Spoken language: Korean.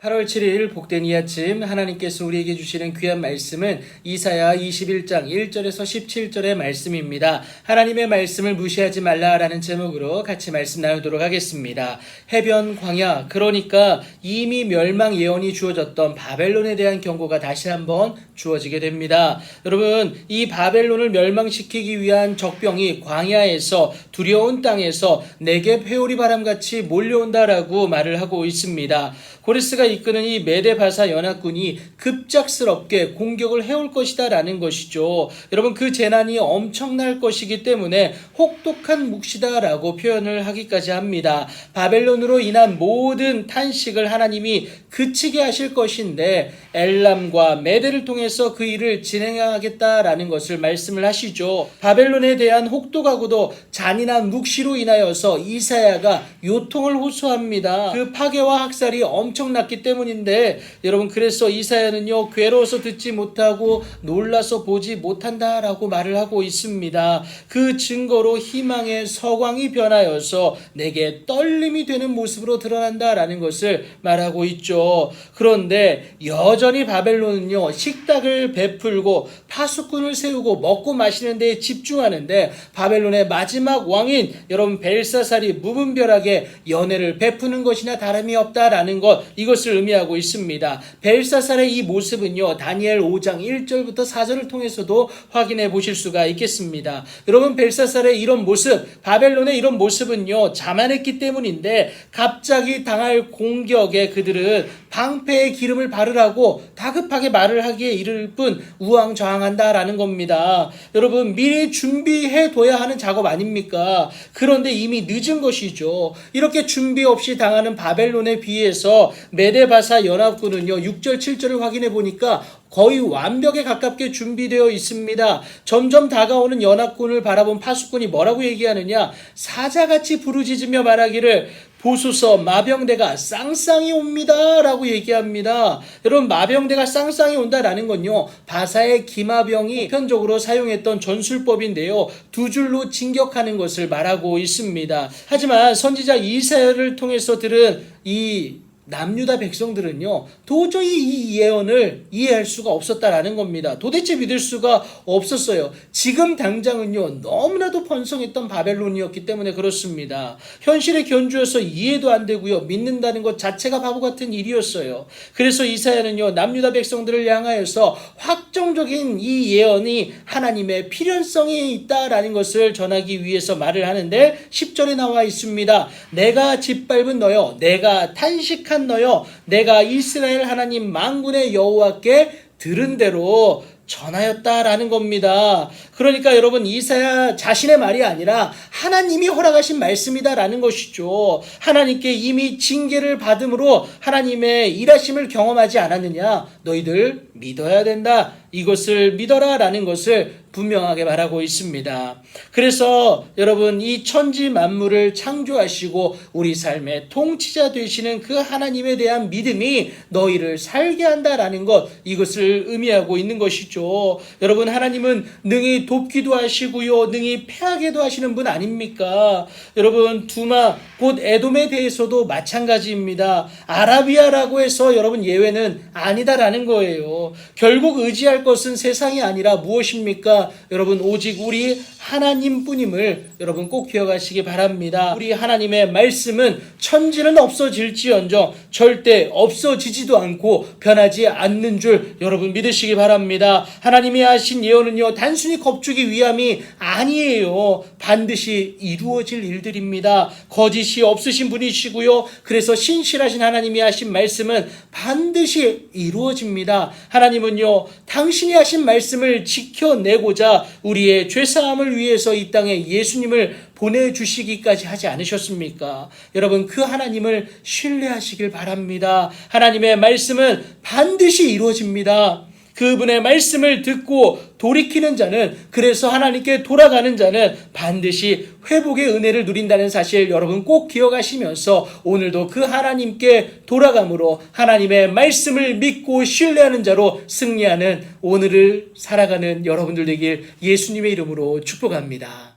8월 7일 복된 이 아침 하나님께서 우리에게 주시는 귀한 말씀은 이사야 21장 1절에서 17절의 말씀입니다. 하나님의 말씀을 무시하지 말라라는 제목으로 같이 말씀 나누도록 하겠습니다. 해변 광야, 그러니까 이미 멸망 예언이 주어졌던 바벨론에 대한 경고가 다시 한번 주어지게 됩니다. 여러분, 이 바벨론을 멸망시키기 위한 적병이 광야에서 두려운 땅에서 네겝 회오리 바람같이 몰려온다라고 말을 하고 있습니다. 고레스가 이끄는 이 메데바사 연합군이 급작스럽게 공격을 해올 것이다 라는 것이죠. 여러분, 그 재난이 엄청날 것이기 때문에 혹독한 묵시다 라고 표현을 하기까지 합니다. 바벨론으로 인한 모든 탄식을 하나님이 그치게 하실 것인데 엘람과 메대를 통해서 그 일을 진행하겠다라는 것을 말씀을 하시죠. 바벨론에 대한 혹독하고도 잔인한 묵시로 인하여서 이사야가 요통을 호소합니다. 그 파괴와 학살이 엄청났기 때문인데 여러분, 그래서 이사야는요, 괴로워서 듣지 못하고 놀라서 보지 못한다라고 말을 하고 있습니다. 그 증거로 희망의 서광이 변하여서 내게 떨림이 되는 모습으로 드러난다라는 것을 말하고 있죠. 그런데 여전히 바벨론은요, 식탁을 베풀고 파수꾼을 세우고 먹고 마시는 데에 집중하는데 바벨론의 마지막 왕인 여러분 벨사살이 무분별하게 연회를 베푸는 것이나 다름이 없다라는 것, 이것을 의미하고 있습니다. 벨사살의 이 모습은요, 다니엘 5장 1절부터 4절을 통해서도 확인해 보실 수가 있겠습니다. 여러분, 벨사살의 이런 모습, 바벨론의 이런 모습은요, 자만했기 때문인데 갑자기 당할 공격에 그들은 방패에 기름을 바르라고 다급하게 말을 하기에 이를 뿐 우왕좌왕한다라는 겁니다. 여러분, 미리 준비해둬야 하는 작업 아닙니까? 그런데 이미 늦은 것이죠. 이렇게 준비 없이 당하는 바벨론에 비해서 메데바사 연합군은요, 6절 7절을 확인해 보니까 거의 완벽에 가깝게 준비되어 있습니다. 점점 다가오는 연합군을 바라본 파수꾼이 뭐라고 얘기하느냐? 사자같이 부르짖으며 말하기를 보소서, 마병대가 쌍쌍이 옵니다 라고 얘기합니다. 여러분, 마병대가 쌍쌍이 온다라는 건요, 바사의 기마병이 보편적으로 사용했던 전술법인데요, 두 줄로 진격하는 것을 말하고 있습니다. 하지만 선지자 이사야를 통해서 들은 이 남유다 백성들은요, 도저히 이 예언을 이해할 수가 없었다라는 겁니다. 도대체 믿을 수가 없었어요. 지금 당장은요, 너무나도 번성했던 바벨론이었기 때문에 그렇습니다. 현실에 견주어서 이해도 안 되고요, 믿는다는 것 자체가 바보 같은 일이었어요. 그래서 이사야는요, 남유다 백성들을 향하여서 확정적인 이 예언이 하나님의 필연성이 있다라는 것을 전하기 위해서 말을 하는데 10절에 나와 있습니다. 내가 짓밟은 너여, 내가 탄식한 너여, 내가 이스라엘 하나님 만군의 여호와께 들은 대로 전하였다라는 겁니다. 그러니까 여러분, 이사야 자신의 말이 아니라 하나님이 허락하신 말씀이다라는 것이죠. 하나님께 이미 징계를 받음으로 하나님의 일하심을 경험하지 않았느냐? 너희들 믿어야 된다. 이것을 믿어라라는 것을 분명하게 말하고 있습니다. 그래서 여러분, 이 천지 만물을 창조하시고 우리 삶의 통치자 되시는 그 하나님에 대한 믿음이 너희를 살게 한다라는 것, 이것을 의미하고 있는 것이죠. 여러분, 하나님은 능히 돕기도 하시고요, 능히 패하게도 하시는 분 아닙니까? 여러분, 두마 곧 에돔에 대해서도 마찬가지입니다. 아라비아라고 해서 여러분 예외는 아니다라는 거예요. 결국 의지할 것은 세상이 아니라 무엇입니까? 여러분, 오직 우리 하나님뿐임을 여러분 꼭 기억하시기 바랍니다. 우리 하나님의 말씀은 천지는 없어질지언정 절대 없어지지도 않고 변하지 않는 줄 여러분 믿으시기 바랍니다. 하나님이 하신 예언은요, 단순히 겁주기 위함이 아니에요. 반드시 이루어질 일들입니다. 거짓이 없으신 분이시고요, 그래서 신실하신 하나님이 하신 말씀은 반드시 이루어집니다. 하나님은요, 당신이 하신 말씀을 지켜내고자 우리의 죄사함을 위해서 이 땅에 예수님을 보내주시기까지 하지 않으셨습니까? 여러분, 그 하나님을 신뢰하시길 바랍니다. 하나님의 말씀은 반드시 이루어집니다. 그분의 말씀을 듣고 돌이키는 자는, 그래서 하나님께 돌아가는 자는 반드시 회복의 은혜를 누린다는 사실 여러분 꼭 기억하시면서 오늘도 그 하나님께 돌아감으로 하나님의 말씀을 믿고 신뢰하는 자로 승리하는 오늘을 살아가는 여러분들 되길 예수님의 이름으로 축복합니다.